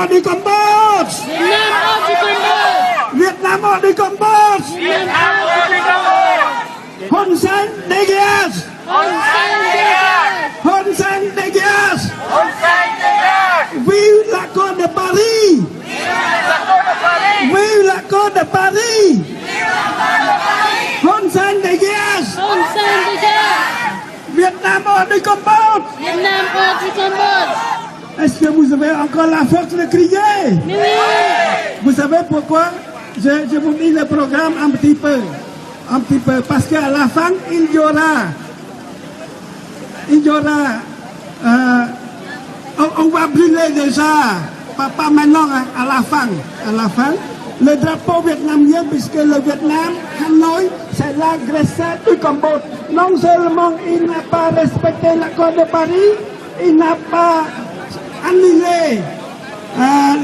ở đi Campuchia. Việt Nam ở đi Campuchia. Hun Sen dégage. Hun Sen dégage. Vive l'accord de Paris. Vive l'accord de Paris. Hun Sen dégage. Việt Nam ở đi Campuchia. Est-ce que vous avez encore la force de crier? Vous savez pourquoi je vous dis le programme un petit peu. Parce qu'à la fin, il y aura, on va brûler déjà, pas maintenant, hein, à la fin, le drapeau vietnamien, puisque le Vietnam, Hanoi, c'est l'agresseur du Cambodge. Non seulement il n'a pas respecté l'accord de Paris, il n'a pas annulé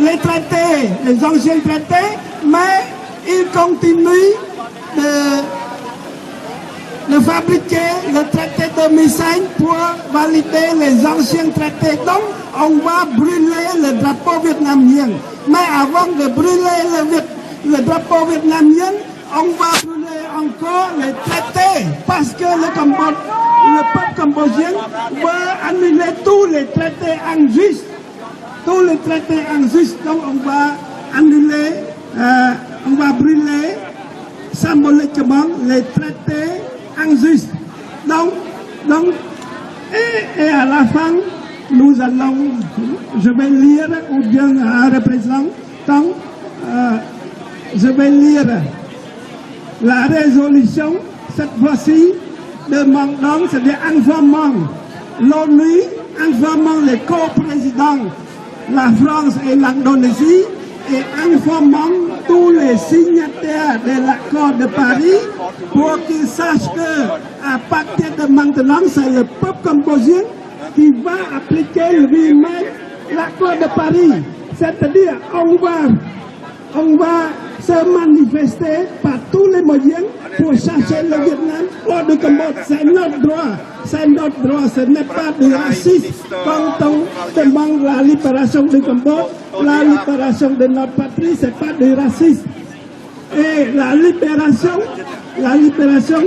les traités, les anciens traités, mais il continue de fabriquer le traité de Misaine pour valider les anciens traités. Donc, on va brûler le drapeau vietnamien. Mais avant de brûler le drapeau vietnamien, on va brûler encore les traités. Parce que le peuple cambodgien va annuler tous les traités injustes. Tous les traités injustes. Donc, on va annuler, on va brûler symboliquement les traités injustes. Donc et à la fin, nous allons, je vais lire, ou bien un représentant, je vais lire la résolution, cette fois-ci, demandant, c'est-à-dire informant l'ONU, informant les co-présidents, la France et l'Indonésie, et informant tous les signataires de l'accord de Paris pour qu'ils sachent qu'à partir de maintenant, c'est le peuple cambodgien qui va appliquer lui-même l'accord de Paris. C'est-à-dire, on va se manifester par tous les moyens pour chercher le Vietnam hors du Cambodge. C'est notre droit, ce n'est pas du racisme. Quand on demande la libération du Cambodge, la libération de notre patrie, ce n'est pas du racisme. Et la libération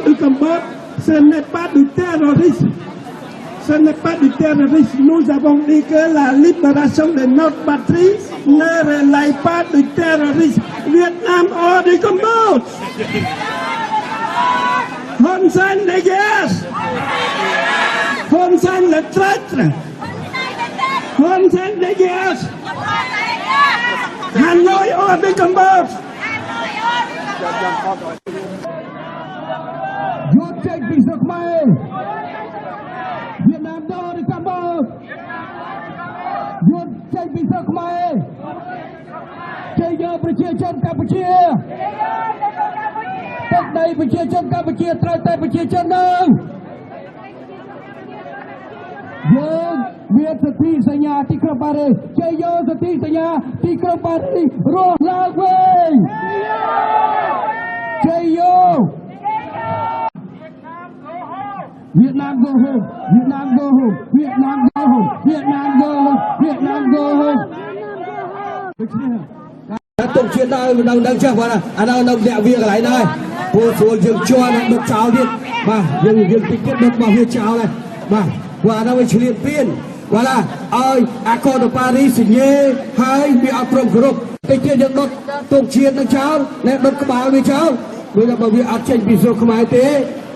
du Cambodge, ce n'est pas du terrorisme. Ce n'est pas du terrorisme. Nous avons dit que la libération de notre patrie ne relève pas du terrorisme. Vietnam hors du Cambodge. Hun Sen dégage. Hun Sen le traître. Hun Sen dégage. Hanoi hors du Cambodge. You're taking the money. Vietnam hors du Cambodge. You're taking the money. ជ័យយកប្រជាជនកម្ពុជាទឹកដីប្រជាជនកម្ពុជាត្រូវតែប្រជាជននឹងយើងមានសន្ធិសញ្ញាទីក្រុងប៉ារីសជ័យយកសន្ធិសញ្ញាទីក្រុងប៉ារីសរស់ឡើងវិញជ័យយក Vietnam go home Vietnam go home Vietnam go home Vietnam go home Vietnam go home ទុកជាដើមនឹងចឹងបាទអានោះនៅអ្នកវាកន្លែងហ្នឹងហើយព្រោះស្រួលយើងជន់ដឹកចោលទៀតបាទយើងតិចទៀតដឹករបស់វាចោលហើយបាទព្រោះអានោះវាឆ្លៀតពៀនបាទឲ្យអាកូនប៉ារីសញ្ញេហើយវាអត់ព្រមគោរពតិចទៀតយើងដុតទុកជាតិនឹងចោលណែដុតក្បាលវាចោលព្រោះថាបើវាអត់ចេញពីស្រុកខ្មែរទេ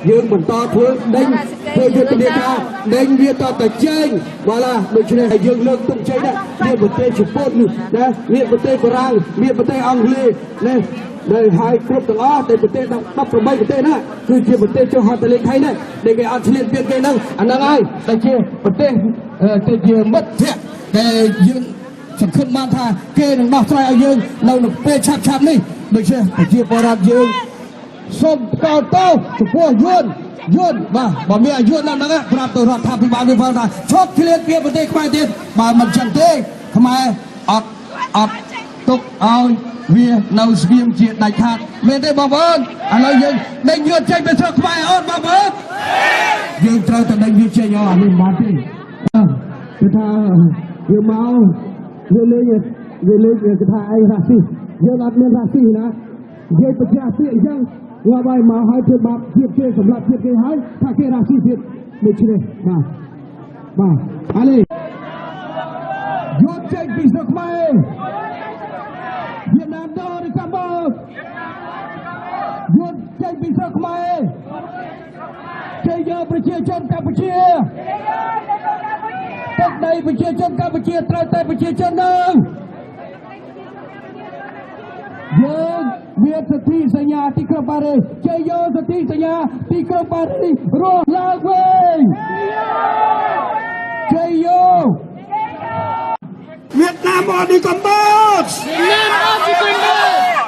យើងបន្តធ្វើដេញធ្វើយុទ្ធនាការដេញវាតទៅចេញបាទឡាដូច្នេះយើងលើកទុកចេញណាមានប្រទេសជប៉ុនណាមានប្រទេសបារាំងមានប្រទេសអង់គ្លេសណាដែលហើយគ្រប់ទាំងអស់តែប្រទេស18ប្រទេសណាគឺជាប្រទេសចុះហត្ថលេខីណាដែលគេអត់ឆ្លៀតពៀនគេហ្នឹងអាហ្នឹងហើយតែជាប្រទេសទៅជាមិត្តភក្តិដែលយើងសង្ឃឹមបានថាគេនឹងដោះស្រាយឲ្យយើងនៅពេលឆាប់នេះដូច្នេះប្រជាពលរដ្ឋយើងសូមកោតតោចំពោះយួនបាទបើមានយួនដល់ហ្នឹងប្រាប់ទៅរដ្ឋាភិបាលវិញថាឈប់ឆ្លៀតពៀនប្រទេសខ្មែរទៀតបើមិនចឹងទេខ្មែរអត់ទុកឲ្យវានៅស្ងៀមជាដាច់ខាតមែនទេបងប្អូនឥឡូវយើងដេញយួនចេញពីស្រុកខ្មែរអត់បងប្អូនយើងត្រូវតែដេញវាចេញអត់នេះមិនបានទេគឺថាយើងមកវាលេង និយាយលេងគេថាអីរ៉ាស៊ីយើងអត់មានរ៉ាស៊ីណានិយាយប្រចាំពាក្យអញ្ចឹងว่าไปមកឲ្យធ្វើបាបភាពគេសម្រាប់ភាពគេហើយថាគេរ៉ាស៊ីទៀតដូចនេះបាទអានេះយកចេញពីស្រុកខ្មែរវៀតណាមដល់ឬកម្ពុជាយកចេញពីស្រុកខ្មែរចេញយកប្រជាជនកម្ពុជាទឹកដីប្រជាជនកម្ពុជាត្រូវតែប្រជាជននឹងយើងមានសន្ធិសញ្ញាទីក្រុងប៉ារីសជ័យយកសន្ធិសញ្ញាទីក្រុងប៉ារីសរស់ឡើងវិញជ័យយក Việt Nam ở đi Campuchia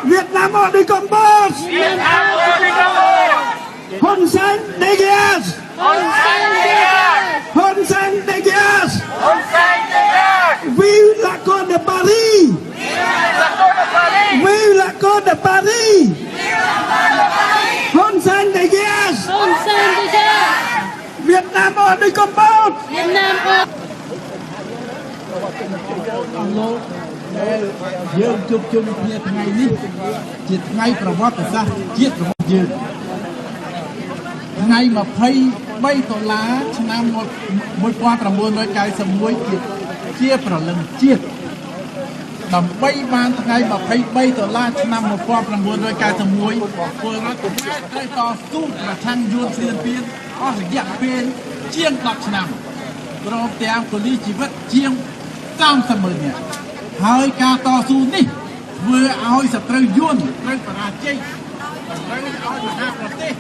Việt Nam ở đi Campuchia Hun Sen Degias Hun Sen Degias Vive la Côte de Paris Vive la Côte de Paris Hun Sen Degias Việt Nam ở đi Campuchia យើងជួបជុំគ្នាថ្ងៃនេះជាថ្ងៃប្រវត្តិសាស្ត្រជាតិរបស់យើងថ្ងៃ23ដុល្លារឆ្នាំ1991ជាប្រលឹងជាតិដើម្បីបានថ្ងៃ23ដុល្លារឆ្នាំ1991ពលរដ្ឋខ្មែរត្រូវតស៊ូប្រឆាំងយួនសៀនពៀនអស់រយៈពេលជាង10ឆ្នាំព្រមទាំងពលីជីវិតជាង30,000 នាក់ហើយការតស៊ូនេះធ្វើឲ្យសត្រូវយួនត្រូវបរាជ័យត្រូវឲ្យមហាប្រទេស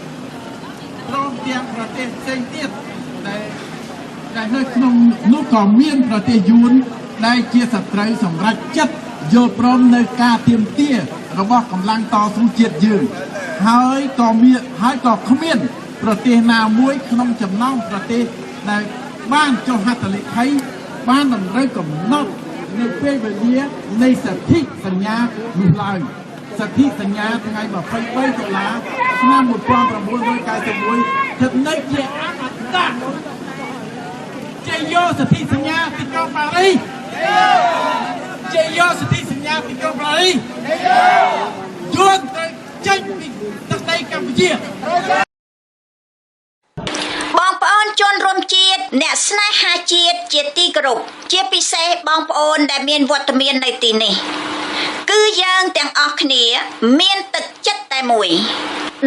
ព្រមទាំងប្រទេសផ្សេងទៀតដែលនៅក្នុងនោះក៏មានប្រទេសយួនដែលជាសត្រូវសម្រេចចិត្តយល់ព្រមនៅការទាមទាររបស់កម្លាំងតស៊ូជាតិយើងហើយក៏គ្មានប្រទេសណាមួយក្នុងចំណោមប្រទេសដែលបានចុះហត្ថលេខីបានតម្រូវកំណត់នៅពេលវេលានៃសន្ធិសញ្ញានេះឡើយសន្ធិសញ្ញាថ្ងៃ23ដុល្លារឆ្នាំ1991ស្ថិតនៅជាអមតៈជ័យយកសន្ធិសញ្ញាទីក្រុងប៉ារីសជ័យយកសន្ធិសញ្ញាទីក្រុងប៉ារីសយួនត្រូវចេញពីទឹកដីកម្ពុជាបងប្អូនជនរួមជាតិអ្នកស្នេហាជាតិជាទីគោរពជាពិសេសបងប្អូនដែលមានវត្តមាននៅទីនេះគឺយើងទាំងអស់គ្នាមានទឹកចិត្តតែមួយ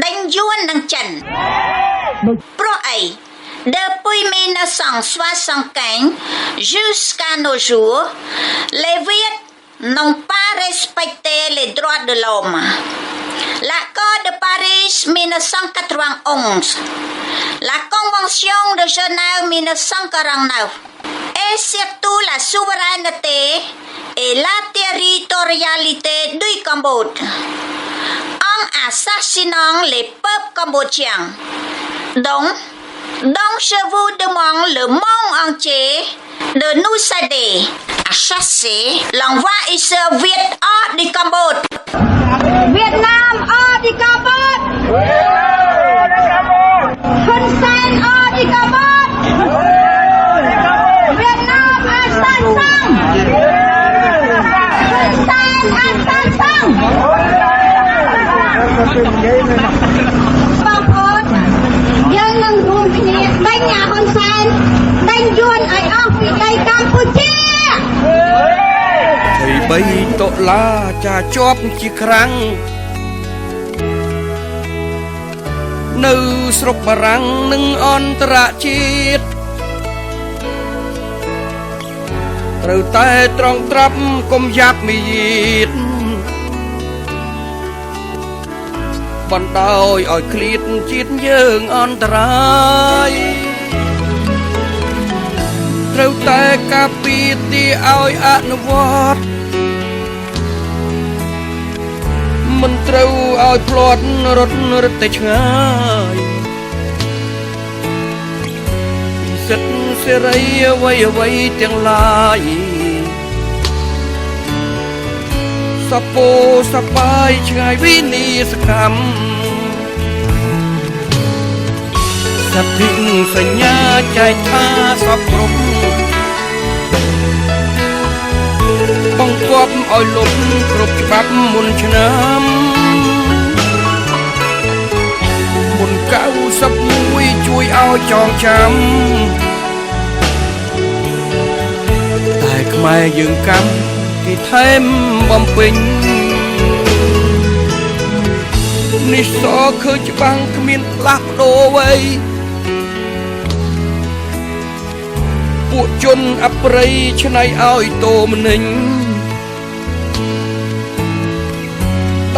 ដេញយួននិងចិនព្រោះអី Depuis 1965 jusqu'à nos jours les Viet n'ont pas respecté les droits de l'homme. L'accord de Paris 1991, la Convention de Genève 1949 et surtout la souveraineté et la territorialité du Cambodge en assassinant les peuples cambodgiens. Donc je vous demande le monde entier de nous aider à chasser l'envahisseur Viet hors du Cambodge. Việt Nam hors du Cambodge. Hun Sen hors du Cambodge. Việt Nam Assam Sang. Hun Sen Assam Sang.បងប្អូនយើងនឹងរួមគ្នាដេញអាហ៊ុនសែនដេញយួនឲ្យអស់ពីដីកម្ពុជា23ដុល្លារចាជាប់ជាក្រាំងនៅស្រុកបារាំងនិងអន្តរជាតិត្រូវតែត្រង់ត្រាប់កុំយ៉ាប់មាយាទបណ្ដោយឲ្យឃ្លាតជាតិយើងអន្តរាយត្រូវតែការពារទីឲ្យអនុវត្តមិនត្រូវឲ្យផ្លាត់រត់តែឆ្ងាយសិទ្ធិសេរីអ្វីទាំងឡាយសពោសបាយឆ្ងាយវិនិសកម្មសន្ធិសញ្ញាចែកថាសពគ្រប់បង្គាប់ ឲ្យលុបគ្រប់ច្បាប់មុនឆ្នាំមុន91ជួយឲ្យចងចាំតែខ្មែរយើងកម្មគេថែមបំពេញនេះសឃើញច្បាំងគ្មានផ្លាស់ប្ដូរអ្វីពួកជនអប្រិយឆ្នៃឲ្យតោមនិញ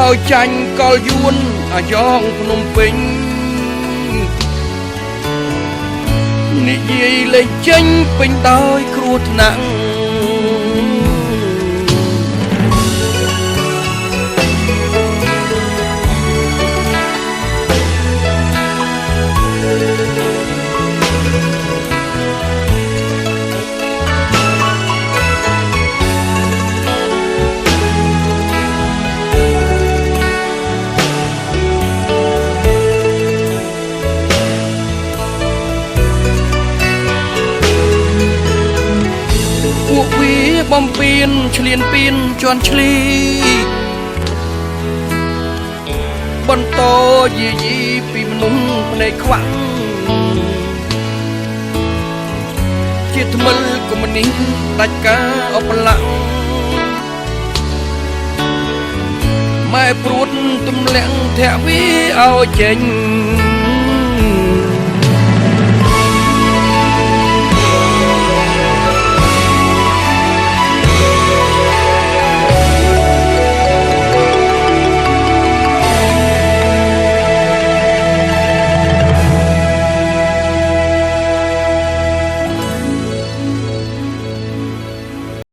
ដោយចាញ់កលយួនអាយ៉ងភ្នំពេញនិយាយលេងចេញពេញដោយគ្រោះថ្នាក់ពួកវាបំពេញឆ្លៀនពៀនជន់ឈ្លីបន្តយាយីពីមនុស្សភ្នែកខ្វាក់ជាថ្មិលកុម្មុយនីសដាច់ការអបឡាក់ម៉ែព្រួតទម្លាក់ធាក់វាឲ្យចេញ